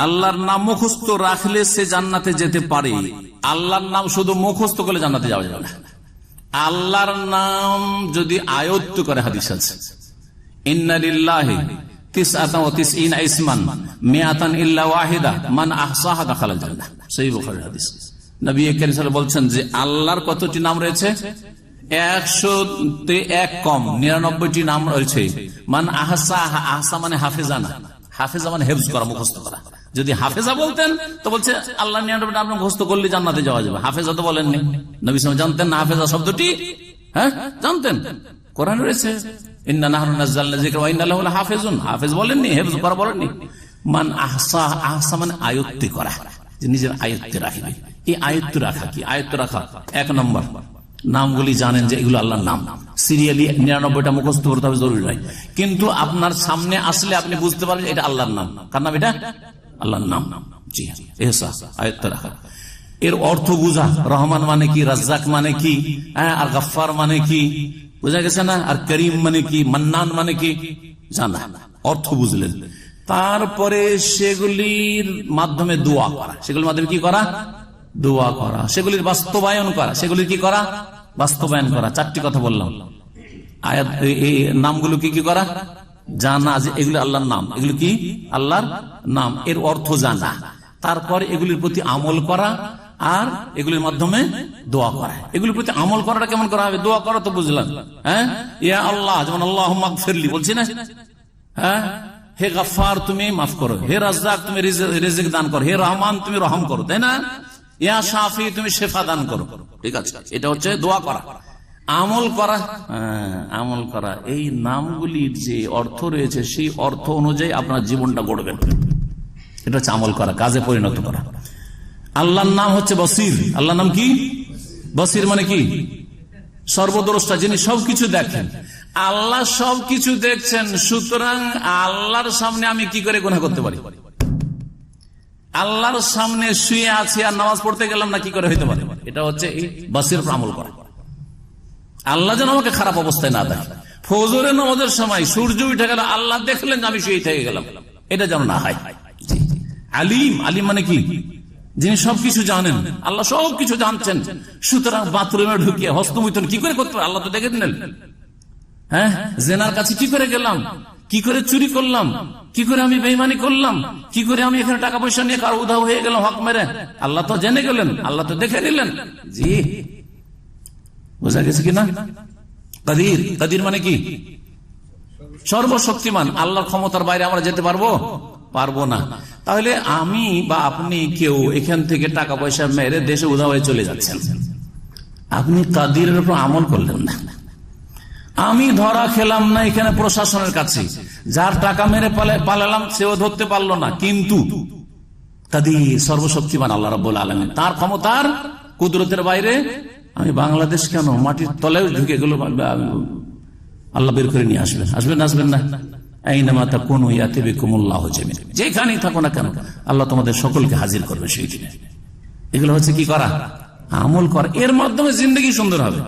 আল্লাহর নাম মুখস্থ রাখলে সে জান্নাতে যেতে পারে। আল্লাহর নাম শুধু মুখস্থ করলে জান্নাতে যাওয়া যাবে না। আল্লাহর নাম যদি আয়ত্ত করে, হাদিস আছে ইন্না লিল্লাহি তিসআতান ওয়া তিসঈনা ইসমান মিআতান ইল্লা ওয়াহিদা মান আহসাহা দাখালাল জান্নাহ। সহিহ বুখারীর হাদিস। নবী কারীম সাল্লাল্লাহু আলাইহি ওয়াসাল্লাম বলছেন যে আল্লাহর কতটি নাম রয়েছে? 100-1 কম 99টি নাম রয়েছে। মান আহসাহা, আহসা মানে হাফেজানা, হাফেজা মানে হেফজ করা, মুখস্থ করা। যদি হাফেজা বলতেন তো বলছে আল্লাহ 99টা নাম মুখস্থ করলে জান্নাতে যাওয়া যাবে। হাফেজা তো বলেননি। নবী সাল্লাল্লাহু আলাইহি ওয়াসাল্লাম জানতেন না হাফেজা শব্দটি? হ্যাঁ জানতেন, কোরআনে রয়েছে ইন্না নাহনু নাযালনা যিকরা ওয়া ইন্না লাহু লাহাফিজুন। হাফেজ বলেননি, হেফজ করা বলেননি। মান আহসা, আহসা মানে আয়ত্তে করা, যে নিজের আয়ত্তে রাখবে। এই আয়ত্ত রাখা কি? আয়ত্ত রাখা 1 নম্বর। নামগুলি জানেন যে এগুলো আল্লাহর নাম, সিরিয়ালি 99টা মুখস্থ করতে হবে জরুরি নয়, কিন্তু আপনার সামনে আসলে আপনি বুঝতে পারবেন এটা আল্লাহর নাম। কার নাম এটা? আল্লাহর নাম। জি এহসাস, আয়ত্ত রাখা। এর অর্থ বুঝা, রহমান মানে কি, রাজ্জাক মানে কি, আর গফফার মানে কি, বুঝা গেছে না? আর করিম মানে কি, মান্নান মানে কি জানা, অর্থ বুঝলেন। তারপরে সেগুলির মাধ্যমে দোয়া করা, সেগুলির মাধ্যমে কি করা? দোয়া করা। সেগুলির বাস্তবায়ন করা, সেগুলির কি করা? বাস্তবায়ন করা। 4টি কথা বললাম। আয়াত এই নামগুলো কি কি করা? জানা যে এগুলি আল্লাহর নাম, এগুলি কি আল্লাহর নাম, এর অর্থ জানা। তারপর এগুলির প্রতি আমল করা, আর এগুলির মাধ্যমে দোয়া করা। এগুলির প্রতি আমল করাটা কেমন করা হবে? দোয়া করা তো বুঝলাম, হ্যাঁ, ইয়া আল্লাহ, যেমন আল্লাহুম্মা গফিরলি বলছি না, হ্যাঁ, হে গফফার তুমি মাফ করো, হে রাজ্জাক তুমি রিজিক দান করো, হে রহমান তুমি রহম করো, তাই না? ইয়া শাফি তুমি শেফা দান করো। ঠিক আছে, এটা হচ্ছে দোয়া করা। আমল করা, আমল করা, এই নামগুলির যে অর্থ রয়েছে সেই অর্থ অনুযায়ী আপনার জীবনটা গড়বেন। এটা হচ্ছে আমল করা, কাজে পরিণত করা। আল্লাহর নাম হচ্ছে বসির। আল্লাহর নাম কি? বসির মানে কি? সর্বদ্রষ্টা, যিনি সবকিছু দেখেন। আল্লাহ সবকিছু দেখছেন, সুতরাং আল্লাহর সামনে আমি কি করে গুনাহ করতে পারি? আল্লাহর সামনে শুয়ে আছি আর নামাজ পড়তে গেলাম না, কি করে হইতে পারে? এটা হচ্ছে এই বসির উপর আমল করা। আল্লাহ যেন আমাকে খারাপ অবস্থায় না দেখে। ফজরের নামাজের সময় সূর্য উঠে গেল, আল্লাহ দেখলেন আমি শুয়ে থেকে গেলাম, এটা যেন না হয়। আলিম, আলিম মানে কি? যিনি সবকিছু জানেন। আল্লাহ সবকিছু জানছেন, সুতরাং বাথরুমে ঢুকিয়ে হস্তমৈথুন কি করে করতে পারে? আল্লাহ তো দেখে দিলেন। হ্যাঁ, জেনার কাছে কি করে গেলাম, কি করে চুরি করলাম, কি করে আমি বেঈমানি করলাম, কি করে আমি এখানে টাকা পয়সা নিয়ে কারো উধাও হয়ে গেলাম হক মেরে, আল্লাহ তো জেনে গেলেন, আল্লাহ তো দেখে নিলেন। জি, বোঝা গেছে কিনা? কাদির, কাদির মানে কি? সর্বশক্তিমান। আল্লাহর ক্ষমতার বাইরে আমরা যেতে পারবো? পারবো না। তাহলে আমি বা আপনি কেউ এখান থেকে টাকা পয়সা মেরে দেশে উধাও হয়ে চলে যাচ্ছেন, আপনি কাদিরের উপর আমল করলেন না। আমি ধরা খেলাম না এখানে প্রশাসনের কাছে, যার টাকা মেরে পালালাম সেও ধরতে পারলো না, কিন্তু কাদির সর্বশক্তিমান আল্লাহ রাব্বুল আলামিন, তার ক্ষমতার কুদরতের বাইরে আমি বাংলাদেশ কেন মাটির তলায় ঢুকে গেল, আল্লাহ বের করে নিয়ে আসবেন। আসবেন আসবেন না? যেখানেই থাকো না কেন আল্লাহ তোমাদের সকলকে হাজির করবে সেই দিনে। এগুলো হচ্ছে কি করা? আমল করা। এর মাধ্যমে জিন্দগি সুন্দর হবে।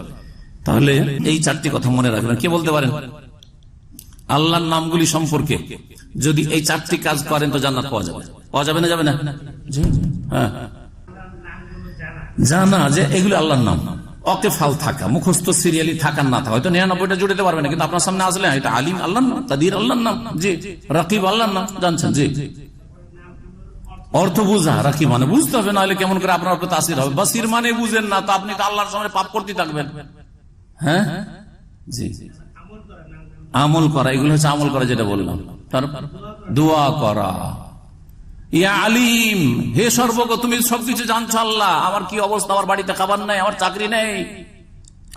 তাহলে এই 4টি কথা মনে রাখবেন। কে বলতে পারেন আল্লাহর নামগুলি সম্পর্কে যদি এই 4টি কাজ করেন তো জান্নাত পাওয়া যাবে? পাওয়া যাবে না? যাবে না? হ্যাঁ, জানা যে এগুলি আল্লাহর নাম, ওকে ফাল থাকা, মুখস্থ সিরিয়ালি থাকার না থাকা। হয়তো 99টা জুড়তে পারবে না, কিন্তু আপনার সামনে আসলে এটা আলিম আল্লাহর নাম, কাদির আল্লাহর নাম, জি, রাকিব আল্লাহর নাম, জানছেন? জি, অর্থ বুঝা, রাকিব মানে বুঝতে হবে, নাহলে কেমন করে আপনার উপর তাসির হবে। বাসির মানে বুঝেন না তো আপনি তো আল্লাহর সামনে পাপ করতে থাকবেন। হ্যাঁ, জি, আমল করা, এগুলো হচ্ছে আমল করা যেটা বললাম। তারপর দোয়া করা, ইয়া আলিম, হে সর্বজ্ঞ তুমি সবকিছু জানছো আল্লাহ, আমার কি অবস্থা, আমার বাড়িতে খাবার নাই, আমার চাকরি নেই,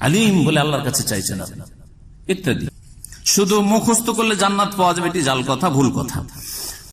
আলিম বলে আল্লাহর কাছে চাইছেন ইত্যাদি। শুধু মুখস্থ করলে জান্নাত পাওয়া যাবে, এটি জাল কথা, ভুল কথা।